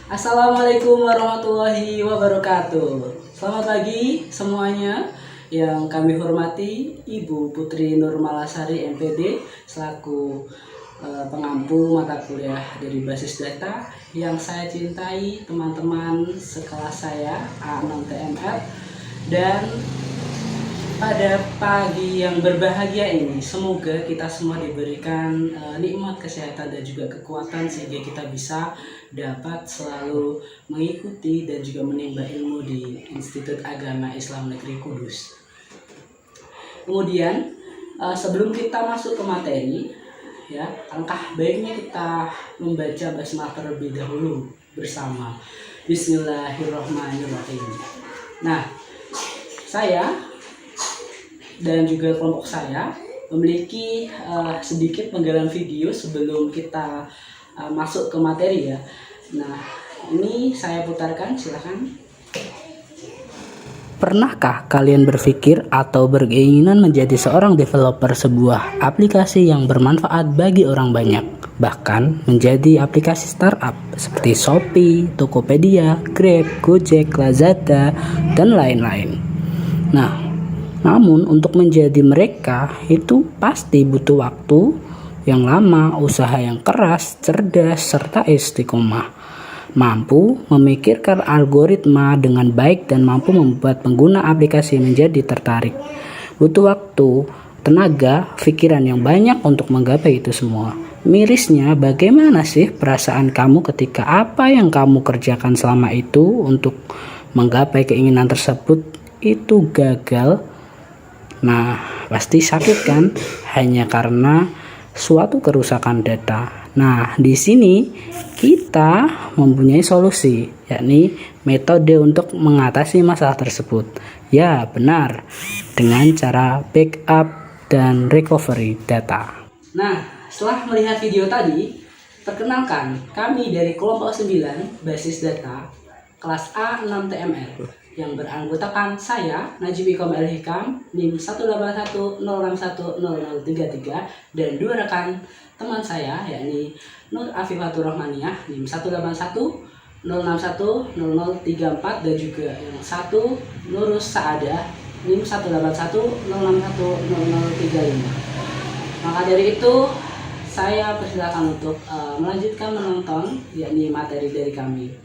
Assalamualaikum warahmatullahi wabarakatuh. Selamat pagi semuanya. Yang kami hormati Ibu Putri Nurmalasari MPD selaku pengampu mata kuliah dari basis data. Yang saya cintai teman-teman sekelas saya A6TMR, dan pada pagi yang berbahagia ini, semoga kita semua diberikan nikmat kesehatan dan juga kekuatan sehingga kita bisa dapat selalu mengikuti dan juga menimba ilmu di Institut Agama Islam Negeri Kudus. Kemudian sebelum kita masuk ke materi, ya, alangkah baiknya kita membaca basmalah terlebih dahulu bersama. Bismillahirrahmanirrahim. Nah, saya dan juga kelompok saya memiliki sedikit penggalan video sebelum kita masuk ke materi ya. Nah, ini saya putarkan, silakan. Pernahkah kalian berpikir atau berkeinginan menjadi seorang developer sebuah aplikasi yang bermanfaat bagi orang banyak, bahkan menjadi aplikasi startup seperti Shopee, Tokopedia, Grab, Gojek, Lazada, dan lain-lain? Nah, namun untuk menjadi mereka itu pasti butuh waktu yang lama, usaha yang keras, cerdas, serta istiqomah. Mampu memikirkan algoritma dengan baik dan mampu membuat pengguna aplikasi menjadi tertarik. Butuh waktu, tenaga, pikiran yang banyak untuk menggapai itu semua. Mirisnya, bagaimana sih perasaan kamu ketika apa yang kamu kerjakan selama itu untuk menggapai keinginan tersebut itu gagal? Nah, pasti sakit kan? Hanya karena suatu kerusakan data. Nah, di sini kita mempunyai solusi, yakni metode untuk mengatasi masalah tersebut. Ya, benar. Dengan cara backup dan recovery data. Nah, setelah melihat video tadi, perkenalkan kami dari kelompok 9 basis data kelas A6TMR yang beranggotakan saya, Najib Ikom El Hikam, NIM 18106100033, dan dua rekan teman saya, yakni Nur Afifatur Rahmaniyah, NIM 18106100034, dan juga yang satu Nurus Saadah, NIM 18106100035. Maka dari itu, saya persilakan untuk melanjutkan menonton, yakni materi dari kami.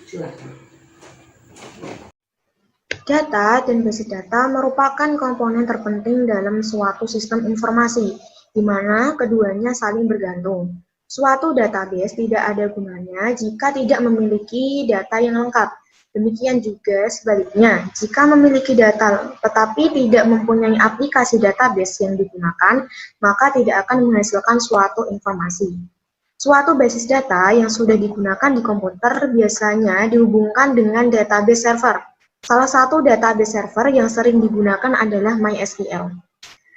Silakan. Data dan basis data merupakan komponen terpenting dalam suatu sistem informasi, di mana keduanya saling bergantung. Suatu database tidak ada gunanya jika tidak memiliki data yang lengkap. Demikian juga sebaliknya, jika memiliki data tetapi tidak mempunyai aplikasi database yang digunakan, maka tidak akan menghasilkan suatu informasi. Suatu basis data yang sudah digunakan di komputer biasanya dihubungkan dengan database server. Salah satu database server yang sering digunakan adalah MySQL.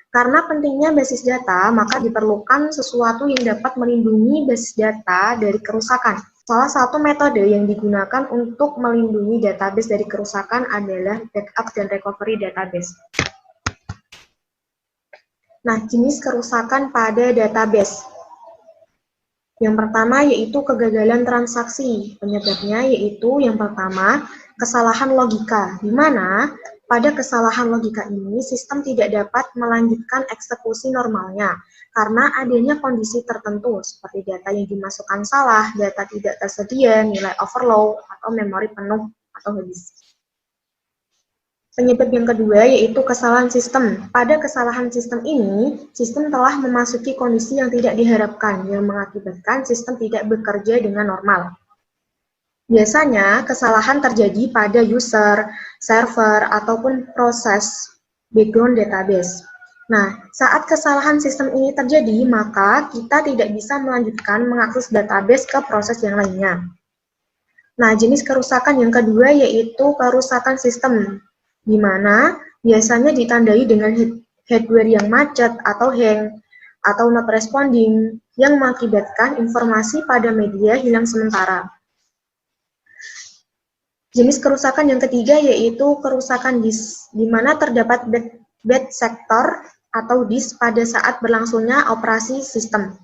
Karena pentingnya basis data, maka diperlukan sesuatu yang dapat melindungi basis data dari kerusakan. Salah satu metode yang digunakan untuk melindungi database dari kerusakan adalah backup dan recovery database. Nah, jenis kerusakan pada database. Yang pertama yaitu kegagalan transaksi. Penyebabnya yaitu yang pertama, kesalahan logika, di mana pada kesalahan logika ini sistem tidak dapat melanjutkan eksekusi normalnya karena adanya kondisi tertentu seperti data yang dimasukkan salah, data tidak tersedia, nilai overload, atau memori penuh atau habis. Penyebab yang kedua yaitu kesalahan sistem. Pada kesalahan sistem ini, sistem telah memasuki kondisi yang tidak diharapkan yang mengakibatkan sistem tidak bekerja dengan normal. Biasanya, kesalahan terjadi pada user, server, ataupun proses background database. Nah, saat kesalahan sistem ini terjadi, maka kita tidak bisa melanjutkan mengakses database ke proses yang lainnya. Nah, jenis kerusakan yang kedua yaitu kerusakan sistem, di mana biasanya ditandai dengan hardware yang macet atau hang, atau not responding, yang mengakibatkan informasi pada media hilang sementara. Jenis kerusakan yang ketiga yaitu kerusakan disk, di mana terdapat bad sector atau disk pada saat berlangsungnya operasi sistem.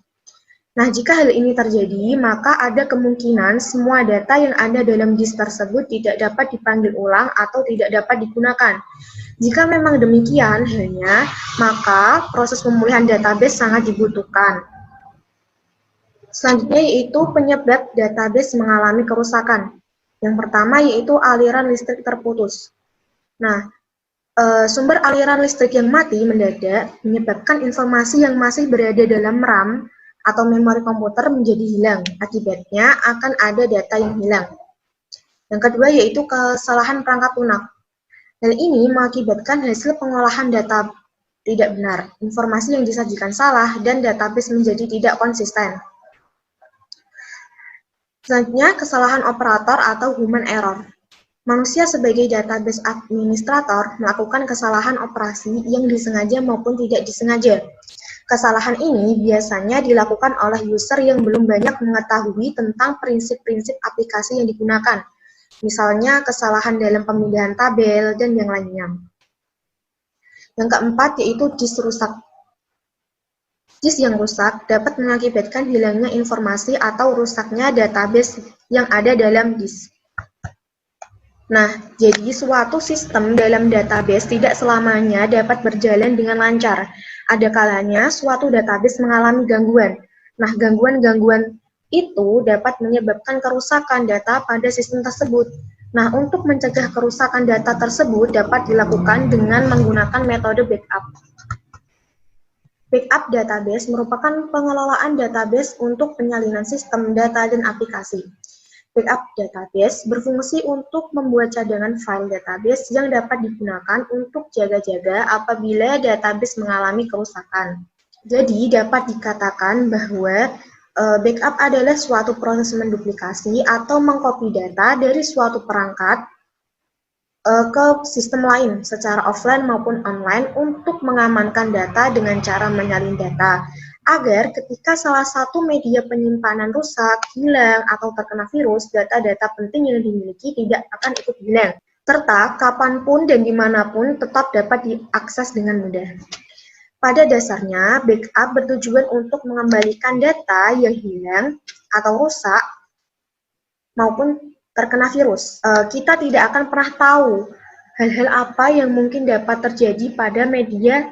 Nah, jika hal ini terjadi, maka ada kemungkinan semua data yang ada dalam disk tersebut tidak dapat dipanggil ulang atau tidak dapat digunakan. Jika memang demikian halnya, maka proses pemulihan database sangat dibutuhkan. Selanjutnya yaitu penyebab database mengalami kerusakan. Yang pertama yaitu aliran listrik terputus. Nah, sumber aliran listrik yang mati mendadak menyebabkan informasi yang masih berada dalam RAM atau memori komputer menjadi hilang. Akibatnya akan ada data yang hilang. Yang kedua yaitu kesalahan perangkat lunak. Hal ini mengakibatkan hasil pengolahan data tidak benar, informasi yang disajikan salah, dan database menjadi tidak konsisten. Selanjutnya, kesalahan operator atau human error. Manusia sebagai database administrator melakukan kesalahan operasi yang disengaja maupun tidak disengaja. Kesalahan ini biasanya dilakukan oleh user yang belum banyak mengetahui tentang prinsip-prinsip aplikasi yang digunakan. Misalnya kesalahan dalam pemindahan tabel dan yang lainnya. Yang keempat yaitu disk rusak. Disk yang rusak dapat mengakibatkan hilangnya informasi atau rusaknya database yang ada dalam disk. Nah, jadi suatu sistem dalam database tidak selamanya dapat berjalan dengan lancar. Ada kalanya suatu database mengalami gangguan. Nah, gangguan-gangguan itu dapat menyebabkan kerusakan data pada sistem tersebut. Nah, untuk mencegah kerusakan data tersebut dapat dilakukan dengan menggunakan metode backup. Backup database merupakan pengelolaan database untuk penyalinan sistem, data, dan aplikasi. Backup database berfungsi untuk membuat cadangan file database yang dapat digunakan untuk jaga-jaga apabila database mengalami kerusakan. Jadi, dapat dikatakan bahwa backup adalah suatu proses menduplikasi atau mengcopy data dari suatu perangkat ke sistem lain secara offline maupun online untuk mengamankan data dengan cara menyalin data agar ketika salah satu media penyimpanan rusak, hilang, atau terkena virus, data-data penting yang dimiliki tidak akan ikut hilang, serta kapanpun dan dimanapun tetap dapat diakses dengan mudah. Pada dasarnya, backup bertujuan untuk mengembalikan data yang hilang atau rusak maupun terkena virus. Kita tidak akan pernah tahu hal-hal apa yang mungkin dapat terjadi pada media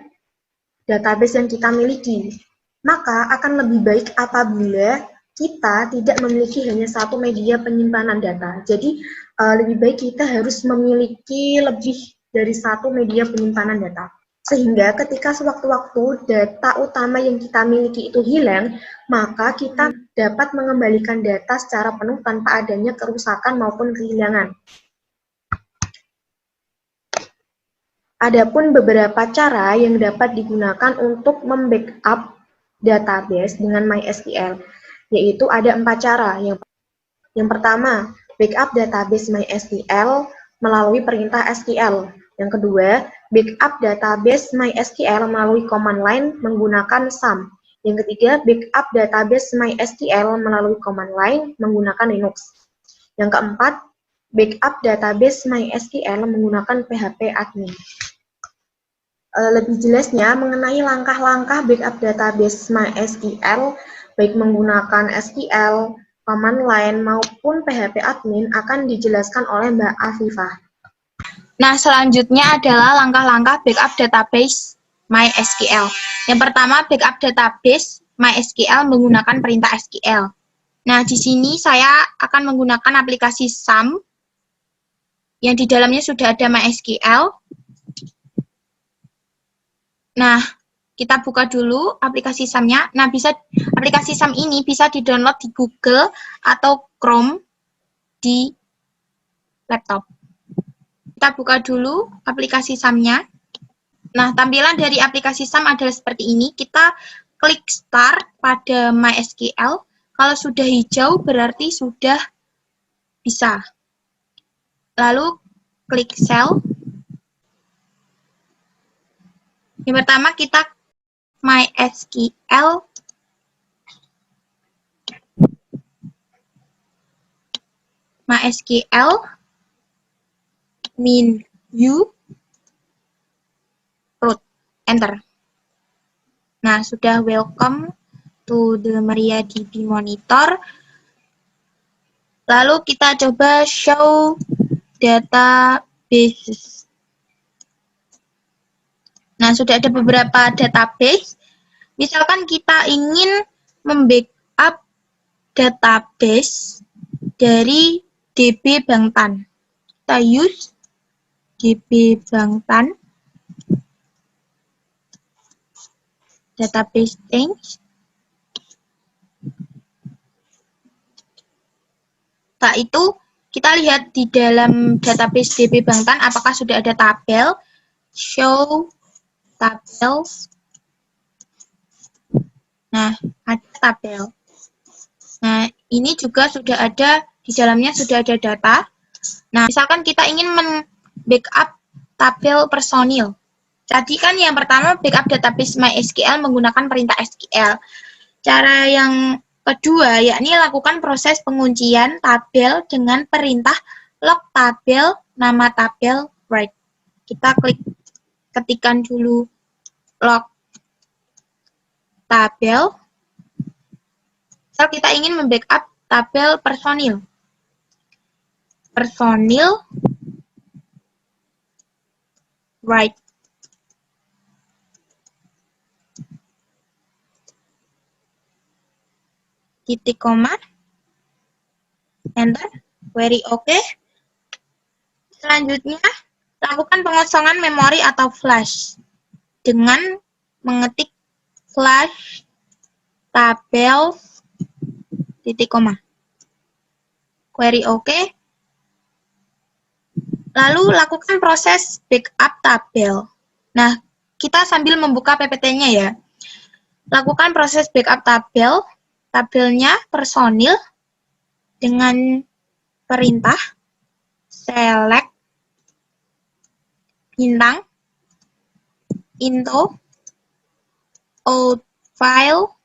database yang kita miliki. Maka akan lebih baik apabila kita tidak memiliki hanya satu media penyimpanan data. Jadi lebih baik kita harus memiliki lebih dari satu media penyimpanan data. Sehingga ketika sewaktu-waktu data utama yang kita miliki itu hilang, maka kita dapat mengembalikan data secara penuh tanpa adanya kerusakan maupun kehilangan. Adapun beberapa cara yang dapat digunakan untuk membackup database dengan MySQL, yaitu ada 4 cara. Yang pertama, backup database MySQL melalui perintah SQL. Yang kedua, backup database MySQL melalui command line menggunakan SUM. Yang ketiga, backup database MySQL melalui command line menggunakan Linux. Yang keempat, backup database MySQL menggunakan PHP admin. Lebih jelasnya mengenai langkah-langkah backup database MySQL, baik menggunakan SQL, command line, maupun PHP admin akan dijelaskan oleh Mbak Afifah. Nah, selanjutnya adalah langkah-langkah backup database MySQL. Yang pertama, backup database MySQL menggunakan perintah SQL. Nah, di sini saya akan menggunakan aplikasi SUM yang di dalamnya sudah ada MySQL. Nah, kita buka dulu aplikasi SUM-nya. Nah, aplikasi SUM ini bisa di-download di Google atau Chrome di laptop. Kita buka dulu aplikasi SUM-nya. Nah, tampilan dari aplikasi SUM adalah seperti ini. Kita klik Start pada MySQL. Kalau sudah hijau berarti sudah bisa. Lalu klik Sell. Yang pertama kita MySQL menu root, enter. Nah, sudah welcome to the MariaDB monitor. Lalu kita coba show databases. Nah, sudah ada beberapa database. Misalkan kita ingin membackup database dari DB Bangtan. Kita use DB Bangtan database change. Setelah itu, kita lihat di dalam database DB Bangtan apakah sudah ada tabel. Show tabel. Nah, ada tabel. Nah, ini juga sudah ada, di dalamnya sudah ada data. Nah, misalkan kita ingin backup tabel personil. Tadi kan yang pertama backup database MySQL menggunakan perintah SQL. Cara yang kedua, yakni lakukan proses penguncian tabel dengan perintah log tabel, nama tabel, write. Kita ketikkan dulu log tabel. So, kita ingin membackup tabel personil. Personil, write. Titik koma, enter, query oke. Selanjutnya, lakukan pengosongan memori atau flash dengan mengetik flash tabel titik koma. Query oke. Lalu lakukan proses backup tabel. Nah, kita sambil membuka PPT-nya ya. Lakukan proses backup tabel. Tabelnya personil dengan perintah select bintang into old file.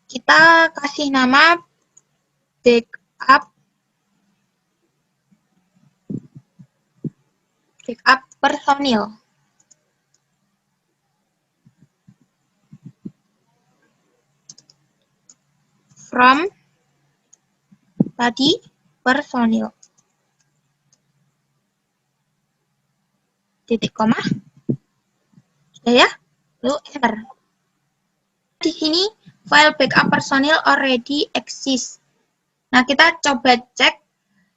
Kita kasih nama backup personil. From tadi personil. Titik koma. Sudah ya? Lalu enter. Di sini file backup personil already exists. Nah, kita coba cek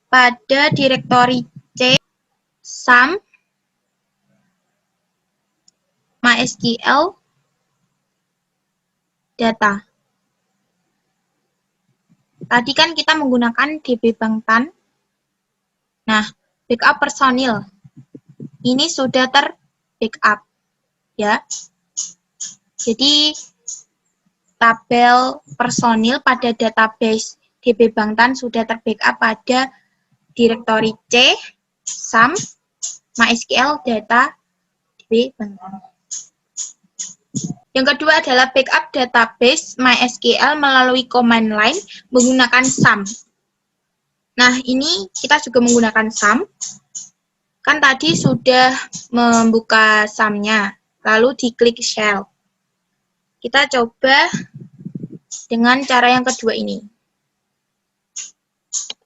pada direktori C sum MySQL data. Tadi kan kita menggunakan DB Bangtan. Nah, backup personil. Ini sudah ter-backup. Ya. Jadi, tabel personil pada database DB Bangtan sudah ter-backup pada direktori C, sum, MySQL data DB Bangtan. Yang kedua adalah backup database MySQL melalui command line menggunakan sum. Nah, ini kita juga menggunakan sum. Kan tadi sudah membuka sum-nya, lalu diklik shell. Kita coba dengan cara yang kedua ini.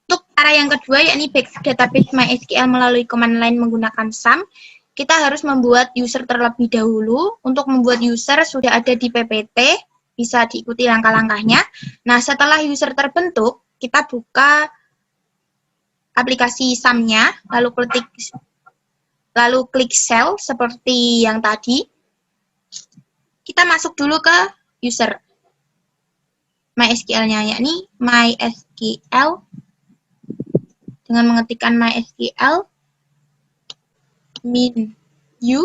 Untuk cara yang kedua, yakni backup database MySQL melalui command line menggunakan sum, kita harus membuat user terlebih dahulu. Untuk membuat user sudah ada di PPT, bisa diikuti langkah-langkahnya. Nah, setelah user terbentuk, kita buka aplikasi sum-nya, lalu klik cell seperti yang tadi. Kita masuk dulu ke user MySQL-nya, yakni MySQL. Dengan mengetikkan MySQL min u.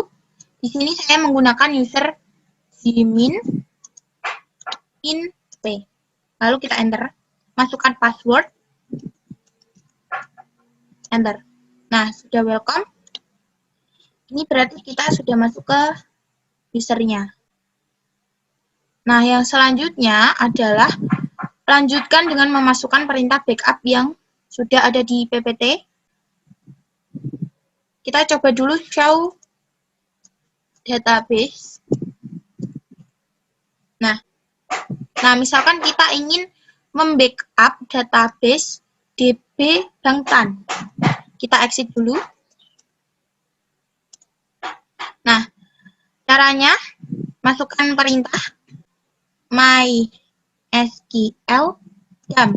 Di sini saya menggunakan user gmin in p. Lalu kita enter. Masukkan password. Enter. Nah, sudah welcome. Ini berarti kita sudah masuk ke usernya. Nah, yang selanjutnya adalah lanjutkan dengan memasukkan perintah backup yang sudah ada di PPT. Kita coba dulu show database. Nah, misalkan kita ingin membackup database DB Bangtan. Kita exit dulu. Nah, caranya masukkan perintah mysql dump.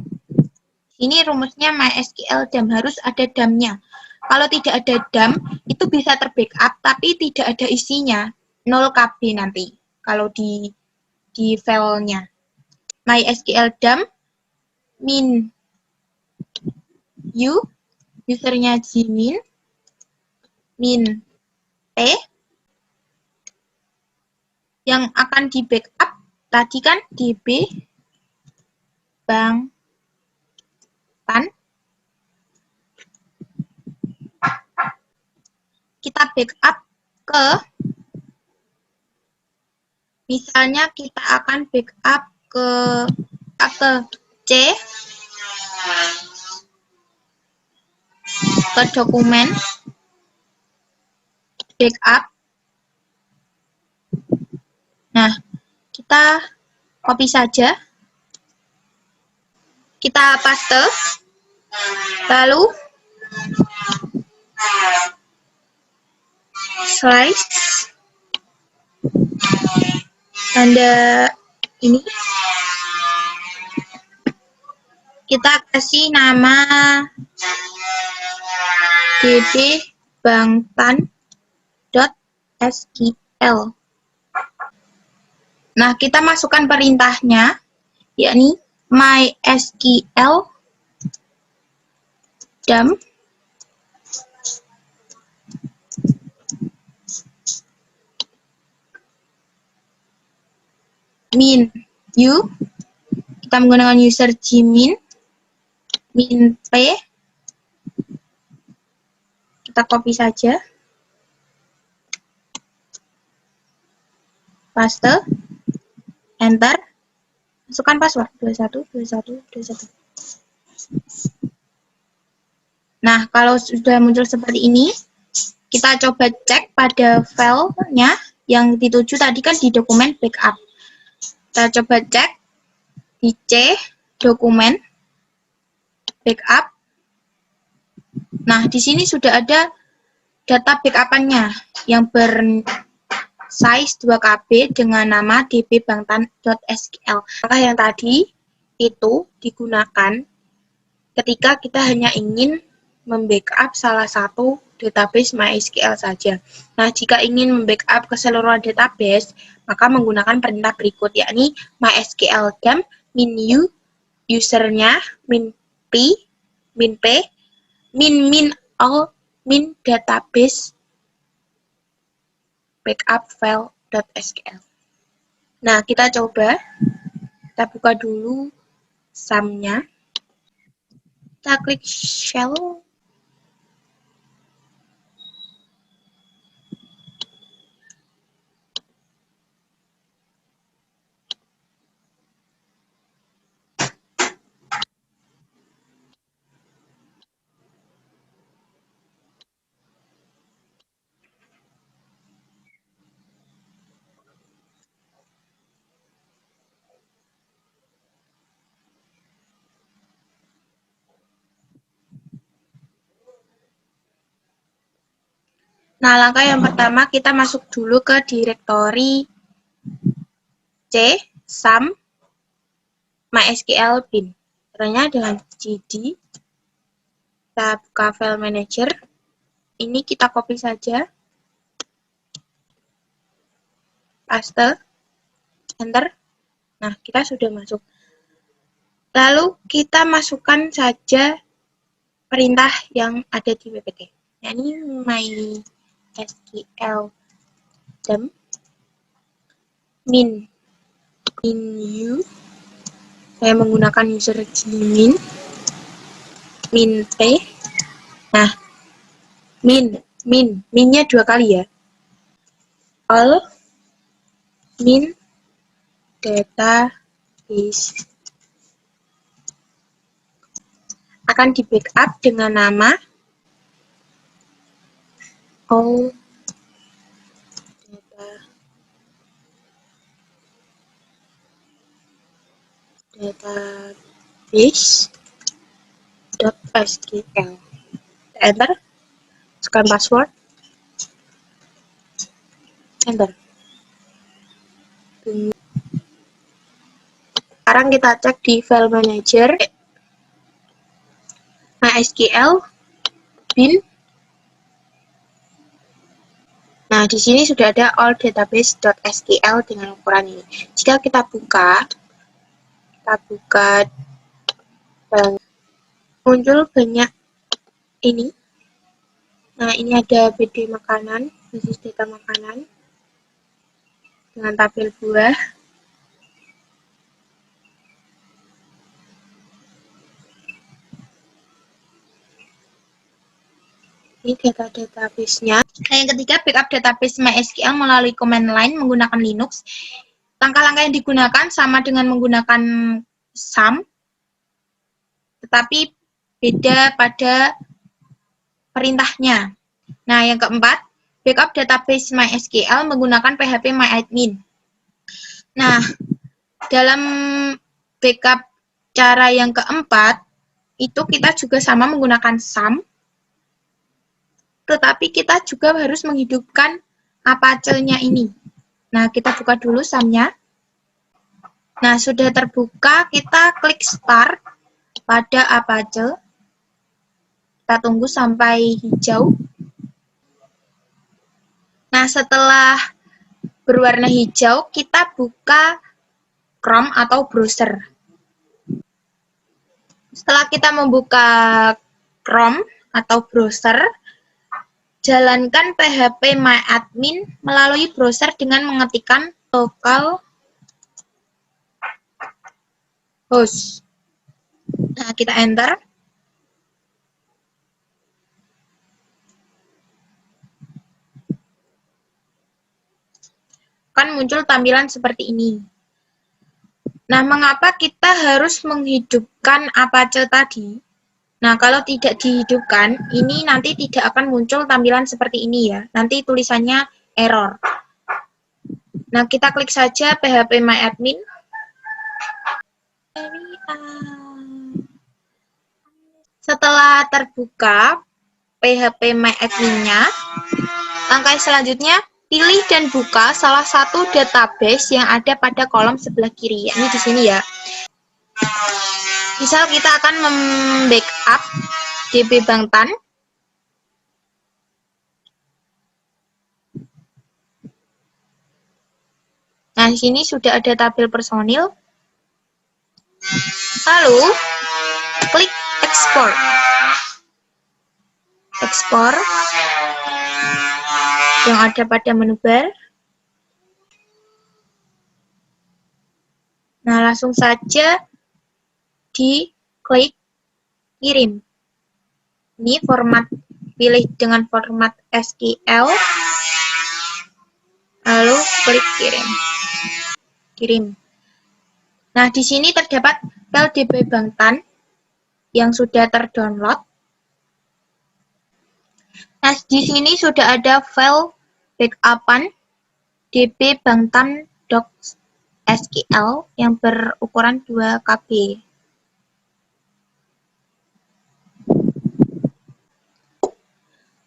Ini rumusnya mysql dump, harus ada dump-nya. Kalau tidak ada dump, itu bisa terbackup, tapi tidak ada isinya. 0 KB nanti, kalau di filenya. mysql dump min usernya gmin, min p, yang akan di backup tadi kan DB Bangtan. Kita backup ke, misalnya kita akan backup ke C, ke dokumen backup. Nah, kita copy saja, kita paste, lalu slice tanda ini, kita kasih nama dbbangtan.sql. Nah, kita masukkan perintahnya, yakni mysql dump min kita menggunakan user gmin, min p, kita copy saja, paste, enter, masukkan password 212121. Nah, kalau sudah muncul seperti ini, kita coba cek pada filenya yang dituju tadi kan di dokumen backup. Kita coba cek di C, dokumen backup. Nah, di sini sudah ada data backup-nya yang size 2 KB dengan nama dbbangtan.sql. Maka yang tadi itu digunakan ketika kita hanya ingin membackup salah satu database MySQL saja. Nah, jika ingin membackup keseluruhan database, maka menggunakan perintah berikut, yakni mysql dump min usernya min p, min all min database backup file.sql. Nah, kita coba. Kita buka dulu SAM-nya. Kita klik shell. Nah, langkah yang pertama kita masuk dulu ke direktori C, SAM, MySQL bin. Caranya dengan cd, kita buka file manager, ini kita copy saja, paste, enter. Nah, kita sudah masuk. Lalu kita masukkan saja perintah yang ada di wpt, yakni mysql dump min saya menggunakan user gmin, min p. Nah, minnya 2 kali ya, all min database akan di backup dengan nama all data database.sql. Enter, masukkan password, enter. Sekarang kita cek di file manager MySQL bin. Nah, di sini sudah ada all database.sql dengan ukuran ini. Jika kita buka muncul banyak ini. Nah, ini ada BD makanan, basis data makanan dengan tabel buah. Ini data database-nya. Nah, yang ketiga, backup database MySQL melalui command line menggunakan Linux. Langkah-langkah yang digunakan sama dengan menggunakan SAM, tetapi beda pada perintahnya. Nah, yang keempat, backup database MySQL menggunakan PHP MyAdmin. Nah, dalam backup cara yang keempat, itu kita juga sama menggunakan SAM, tetapi kita juga harus menghidupkan Apache-nya ini. Nah, kita buka dulu SAM-nya. Nah, sudah terbuka, kita klik Start pada Apache. Kita tunggu sampai hijau. Nah, setelah berwarna hijau, kita buka Chrome atau browser. Setelah kita membuka Chrome atau browser, jalankan PHP MyAdmin melalui browser dengan mengetikkan localhost. Nah, kita enter. Akan muncul tampilan seperti ini. Nah, mengapa kita harus menghidupkan Apache tadi? Nah, kalau tidak dihidupkan, ini nanti tidak akan muncul tampilan seperti ini ya. Nanti tulisannya error. Nah, kita klik saja PHP MyAdmin. Setelah terbuka PHP MyAdmin-nya, langkah selanjutnya, pilih dan buka salah satu database yang ada pada kolom sebelah kiri. Ini di sini ya. Misal kita akan membackup DB Bangtan. Nah, di sini sudah ada tabel personil. Lalu, klik Export. Export yang ada pada menu bar. Nah, langsung saja diklik kirim. Ini format, pilih dengan format SQL, lalu klik kirim. Kirim. Nah, di sini terdapat file DB Bangtan yang sudah terdownload. Nah, di sini sudah ada file backupan DB Bangtan .sql yang berukuran 2 KB.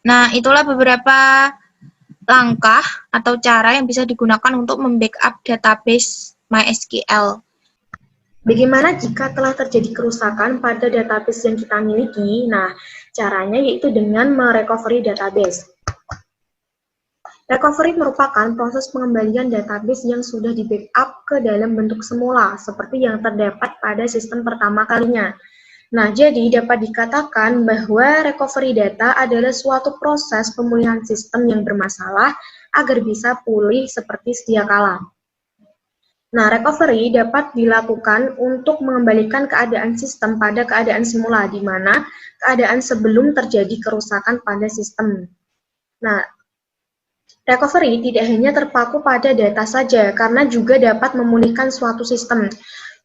Nah, itulah beberapa langkah atau cara yang bisa digunakan untuk membackup database MySQL. Bagaimana jika telah terjadi kerusakan pada database yang kita miliki? Nah, caranya yaitu dengan merecovery database. Recovery merupakan proses pengembalian database yang sudah di-backup ke dalam bentuk semula, seperti yang terdapat pada sistem pertama kalinya. Nah, jadi dapat dikatakan bahwa recovery data adalah suatu proses pemulihan sistem yang bermasalah agar bisa pulih seperti sedia kala. Nah, recovery dapat dilakukan untuk mengembalikan keadaan sistem pada keadaan semula, di mana keadaan sebelum terjadi kerusakan pada sistem. Nah, recovery tidak hanya terpaku pada data saja, karena juga dapat memulihkan suatu sistem.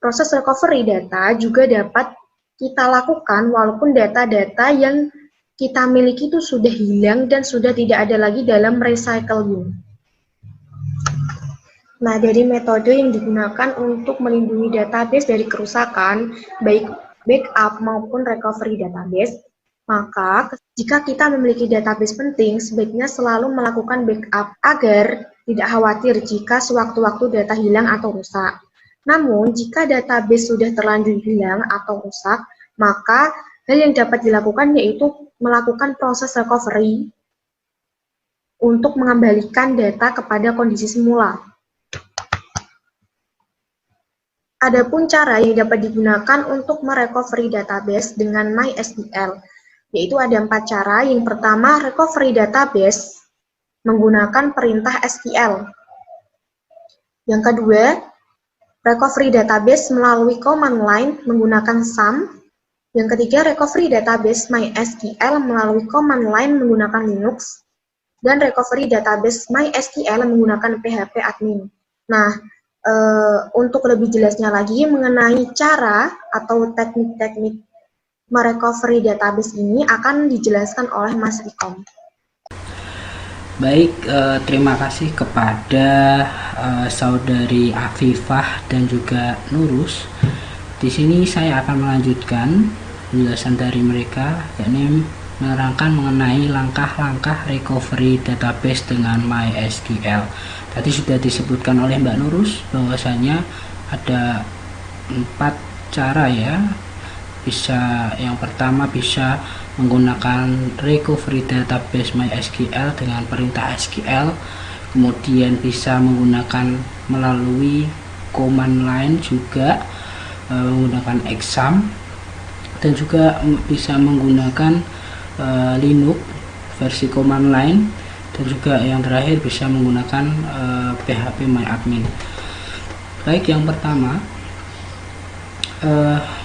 Proses recovery data juga dapat kita lakukan walaupun data-data yang kita miliki itu sudah hilang dan sudah tidak ada lagi dalam recycle bin. Nah, dari metode yang digunakan untuk melindungi database dari kerusakan, baik backup maupun recovery database, maka jika kita memiliki database penting, sebaiknya selalu melakukan backup agar tidak khawatir jika sewaktu-waktu data hilang atau rusak. Namun, jika database sudah terlanjur hilang atau rusak, maka hal yang dapat dilakukan yaitu melakukan proses recovery untuk mengembalikan data kepada kondisi semula. Adapun cara yang dapat digunakan untuk merecovery database dengan MySQL, yaitu ada 4 cara. Yang pertama, recovery database menggunakan perintah SQL. Yang kedua, recovery database melalui command line menggunakan SUM. Yang ketiga, recovery database MySQL melalui command line menggunakan Linux. Dan recovery database MySQL menggunakan PHP admin. Nah, untuk lebih jelasnya lagi mengenai cara atau teknik-teknik merecovery database ini akan dijelaskan oleh Mas Ikom. Baik, terima kasih kepada saudari Afifah dan juga Nurus. Di sini saya akan melanjutkan penjelasan dari mereka, yakni menerangkan mengenai langkah-langkah recovery database dengan MySQL. Tadi sudah disebutkan oleh Mbak Nurus bahwasanya ada 4 cara ya. Yang pertama bisa menggunakan recovery database MySQL dengan perintah SQL, kemudian bisa menggunakan melalui command line juga menggunakan exam, dan juga bisa menggunakan Linux versi command line, dan juga yang terakhir bisa menggunakan PHP MyAdmin. Baik, yang pertama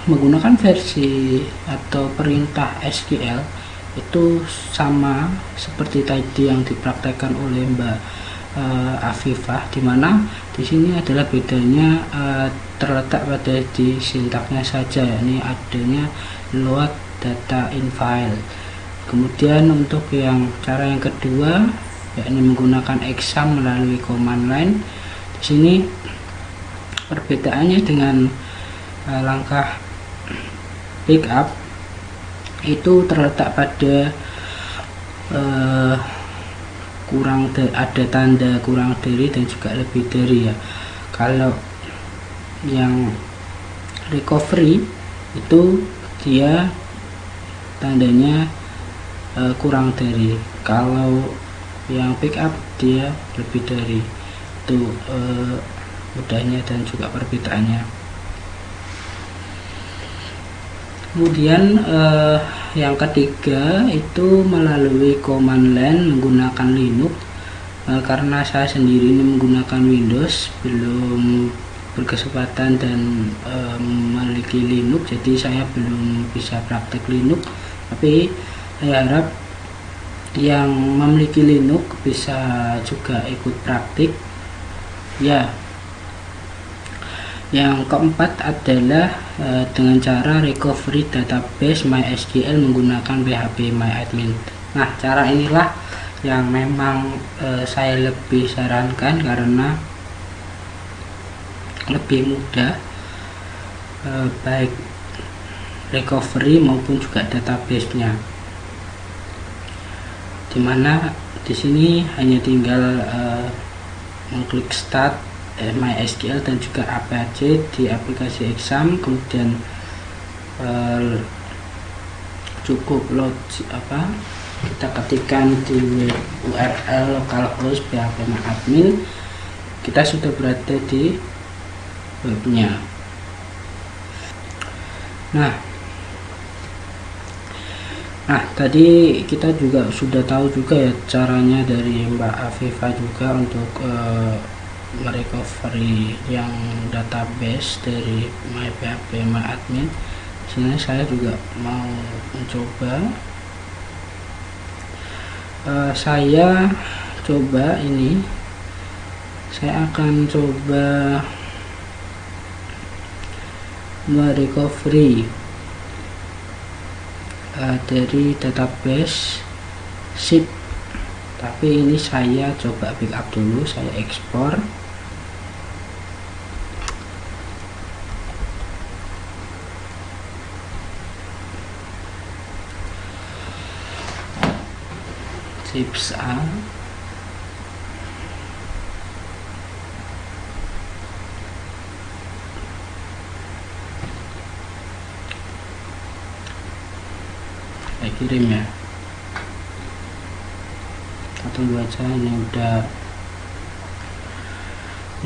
menggunakan versi atau perintah SQL itu sama seperti tadi yang dipraktekkan oleh Mbak Afifah, dimana di sini adalah bedanya terletak pada di sintaknya saja, yakni adanya load data in file. Kemudian untuk cara yang kedua, yakni menggunakan exam melalui command line. Di sini perbedaannya dengan langkah backup itu terletak pada ada tanda kurang dari dan juga lebih dari ya. Kalau yang recovery itu dia tandanya kurang dari, kalau yang backup dia lebih dari. Itu mudahnya dan juga perbedaannya. Kemudian yang ketiga itu melalui command line menggunakan Linux. Karena saya sendiri ini menggunakan Windows, belum berkesempatan dan memiliki Linux, jadi saya belum bisa praktek Linux. Tapi saya harap yang memiliki Linux bisa juga ikut praktik ya. Yang keempat adalah dengan cara recovery database MySQL menggunakan PHP MyAdmin. Nah, cara inilah yang memang saya lebih sarankan karena lebih mudah, baik recovery maupun juga database-nya. Dimana di sini hanya tinggal mengklik start MySQL dan juga Apache di aplikasi exam, kemudian cukup kita ketikkan di URL localhost PHP MyAdmin, kita sudah berada di webnya. Nah, tadi kita juga sudah tahu juga ya caranya dari Mbak Afifah juga untuk merecovery yang database dari PHP MyAdmin. Sini saya juga mau mencoba. Saya coba ini. Saya akan coba merecovery dari database zip, tapi ini saya coba backup dulu, saya ekspor. shift A, saya kirim ya. Kita tunggu aja, ini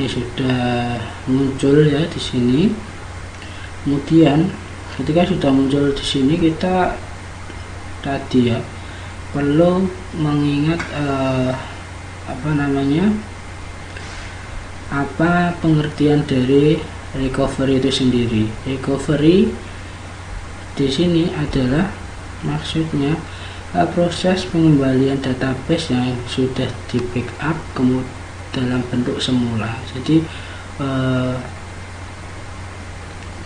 sudah muncul ya di sini. Kemudian ketika sudah muncul di sini, kita tadi ya perlu mengingat apa pengertian dari recovery itu sendiri. Recovery di sini adalah maksudnya proses pengembalian database yang sudah di backup kemudian dalam bentuk semula. Jadi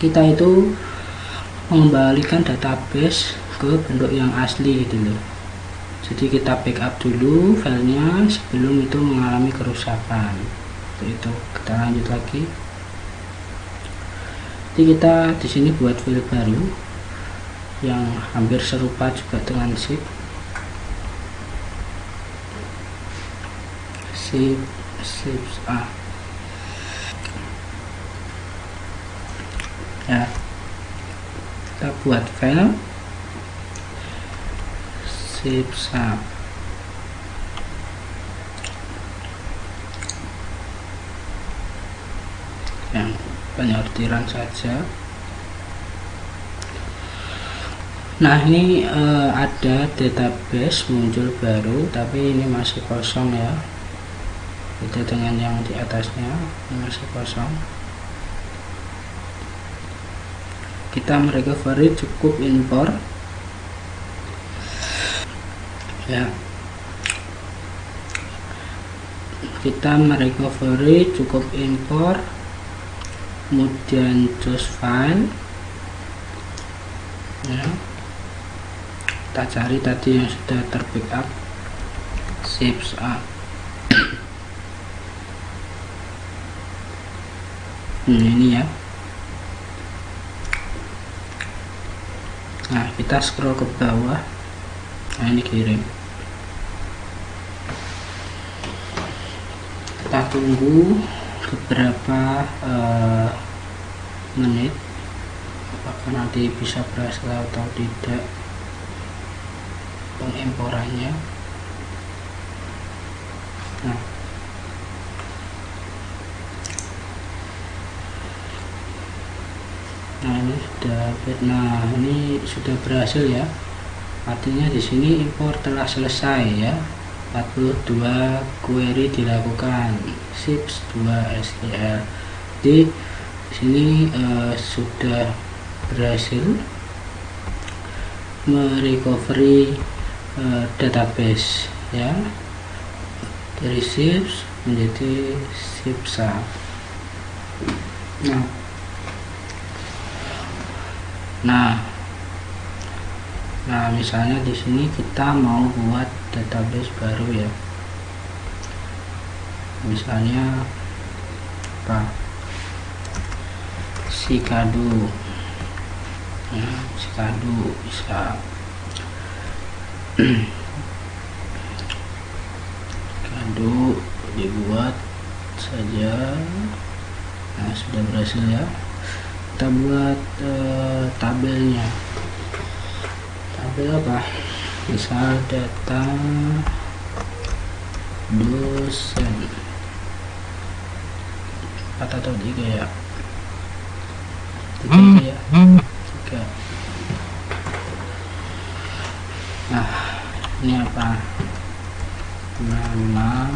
kita itu mengembalikan database ke bentuk yang asli gitu loh. Jadi kita backup dulu filenya sebelum itu mengalami kerusakan. Itu kita lanjut lagi. Jadi kita di sini buat file baru yang hampir serupa juga dengan shift A ya. Kita buat file shift A yang penyortiran saja. Nah, ini ada database muncul baru, tapi ini masih kosong ya. Beda dengan yang di atasnya, ini masih kosong. Kita merecovery cukup import ya. Kita merecovery cukup import, kemudian choose file ya. Kita cari tadi yang sudah terbackup shift A. Ini ya. Nah, kita scroll ke bawah. Nah, ini kirim. Kita tunggu beberapa menit apakah nanti bisa berhasil atau tidak pengimporannya. Ini sudah berhasil ya. Artinya di sini impor telah selesai ya. 42 query dilakukan, shift 2 SQL. Di sini sudah berhasil merecovery database ya, dari shift menjadi shift A. Nah, misalnya di sini kita mau buat database baru ya. Misalnya Sikadu. Nah, Sikadu bisa Sikadu dibuat saja. Nah, sudah berhasil ya. Kita buat tabelnya. Tabel apa? Misal data dosen 4 atau 3 ya. 3 ya. 3. Nah, ini apa? Nama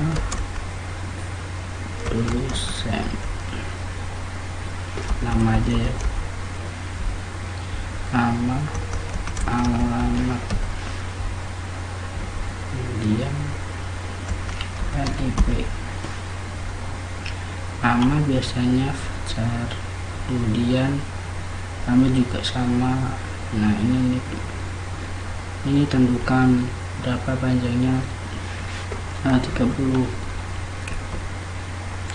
dosen. Nama aja ya. Nama, alamat, kemudian IP. Nama biasanya Fajar, kemudian nama juga sama. Nah, ini tentukan berapa panjangnya. 30.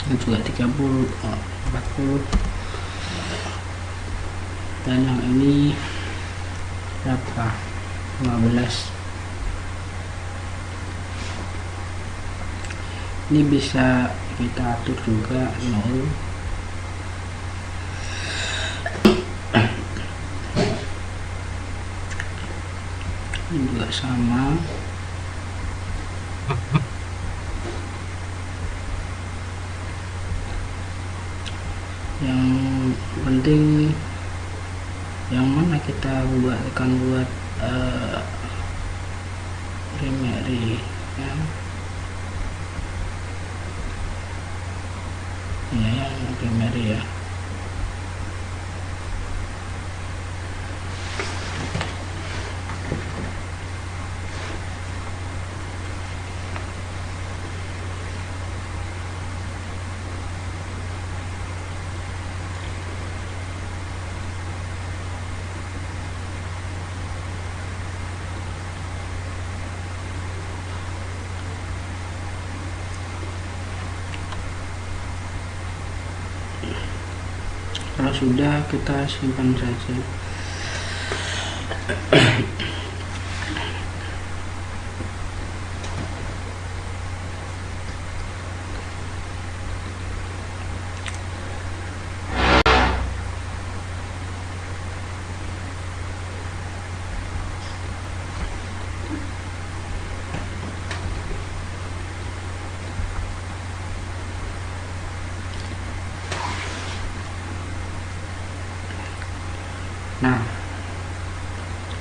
Ini juga 30, 40. Dan yang ini berapa? 15. Ini bisa kita atur juga 0. Ini juga sama. Yang penting yang mana kita akan buat primary ya. Ya, yang primary ya. Kalau sudah, kita simpan saja.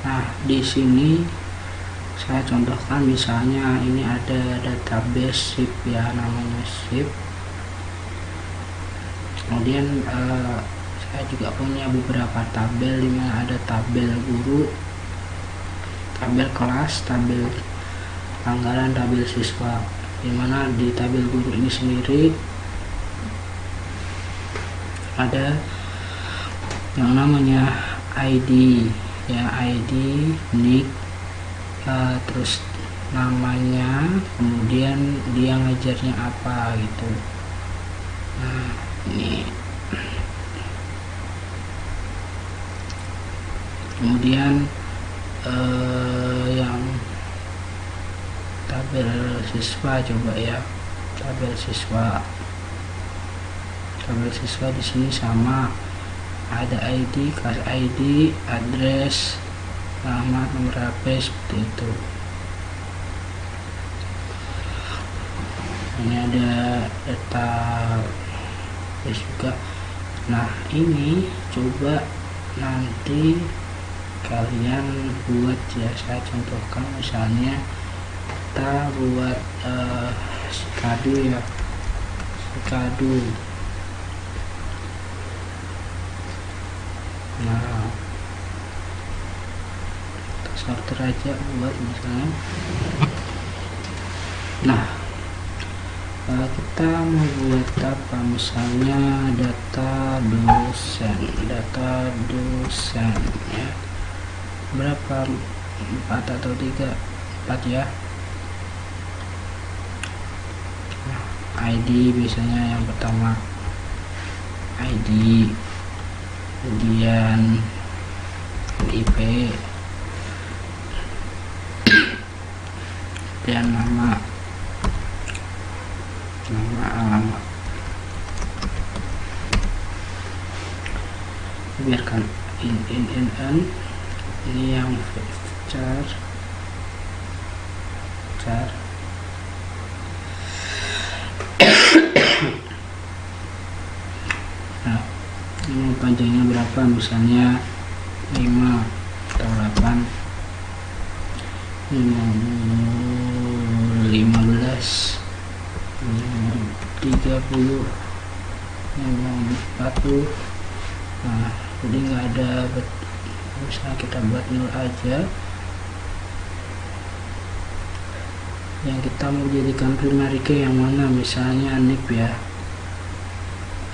Nah, di sini saya contohkan, misalnya ini ada database SHIP ya, namanya SHIP. Kemudian saya juga punya beberapa tabel, di mana ada tabel guru, tabel kelas, tabel anggaran, tabel siswa. Di mana di tabel guru ini sendiri ada yang namanya ID ya, ID, nick, terus namanya, kemudian dia ngajarnya apa gitu. Nah, ini kemudian yang tabel siswa, coba ya, tabel siswa di sini sama, ada ID, kelas ID, address, alamat, nomor HP, seperti itu. Ini ada data juga. Nah, ini coba nanti kalian buat ya, saya contohkan, misalnya kita buat skadu ya, skadu. Nah, kita sorter aja buat misalnya. Nah, kita mau buat apa, misalnya data dosen ya, berapa, 4 atau 3, 4 ya. Nah, ID biasanya yang pertama ID, kemudian IP, dan nama, alamat. Biarkan in ini yang char. Nah, ini panjangnya berapa, misalnya 5 atau 8, 15, 30, 40. Nah, jadi nggak ada, misalnya kita buat 0 aja. Yang kita mau jadikan primary key yang mana, misalnya nick ya.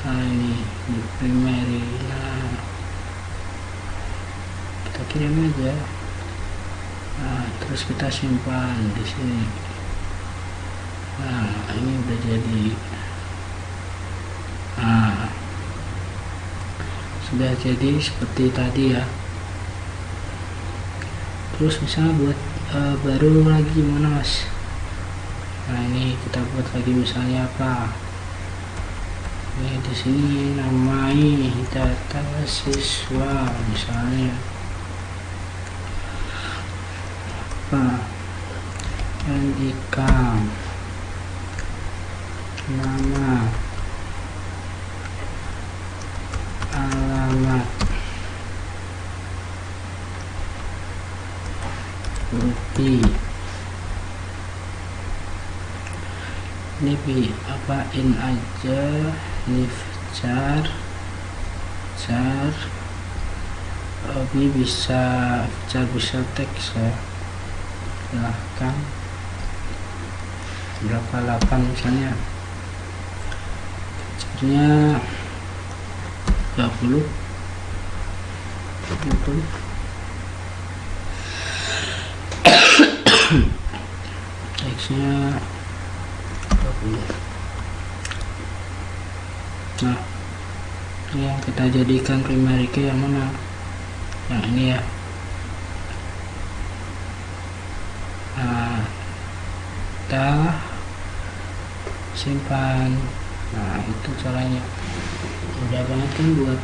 Nah, ini nick primary. Nah, kita kirim aja. Nah, terus kita simpan di sini. Nah, ini udah jadi. Nah, sudah jadi seperti tadi ya. Terus misalnya buat baru lagi gimana mas? Nah, ini kita buat lagi misalnya apa? Ini di sini namai data siswa misalnya apa? NIK, nama, alamat, bukti. Ini apain aja, ini jar, ini bisa teks ya, silahkan berapa 8 misalnya, caranya 30 gitu. Teksnya 20. Nah, ini yang kita jadikan primary key yang mana? Yang ini ya. Nah, kita simpan. Nah, itu caranya. Mudah banget kan buat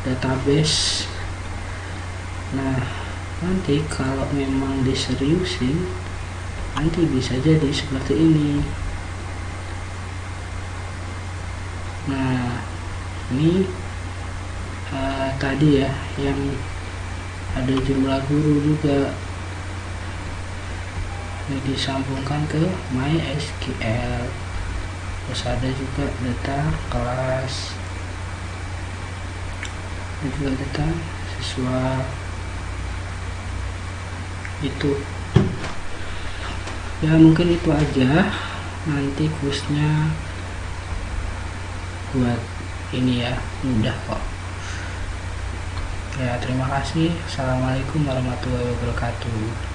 database. Nah, nanti kalau memang diseriusin, nanti bisa jadi seperti ini. Nah, ini tadi ya yang ada jumlah guru juga, ini disambungkan ke MySQL. Terus ada juga data kelas, ada juga data siswa. Itu ya, mungkin itu aja. Nanti kursnya buat ini ya, mudah kok ya. Terima kasih. Assalamualaikum warahmatullahi wabarakatuh.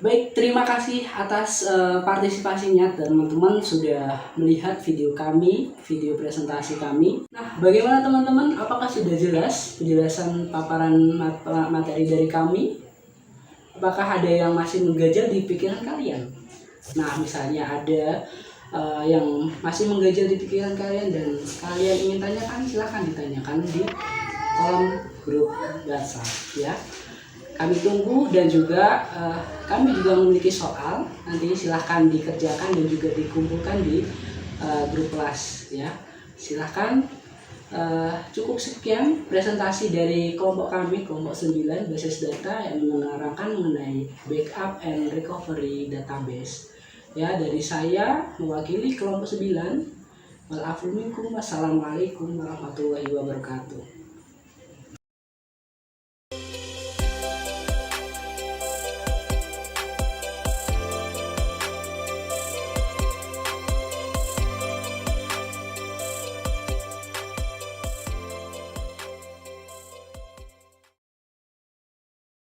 Baik, terima kasih atas partisipasinya teman-teman sudah melihat video kami, video presentasi kami. Nah, bagaimana teman-teman? Apakah sudah jelas penjelasan paparan materi dari kami? Apakah ada yang masih mengganjal di pikiran kalian? Nah, misalnya ada yang masih mengganjal di pikiran kalian dan kalian ingin tanyakan, silahkan ditanyakan di kolom grup WhatsApp ya. Kami tunggu, dan juga kami juga memiliki soal, nanti silahkan dikerjakan dan juga dikumpulkan di grup kelas ya. Silahkan. Cukup sekian presentasi dari kelompok kami, kelompok 9 basis data yang menerangkan mengenai backup and recovery database ya. Dari saya mewakili kelompok 9. Wassalamualaikum warahmatullahi wabarakatuh.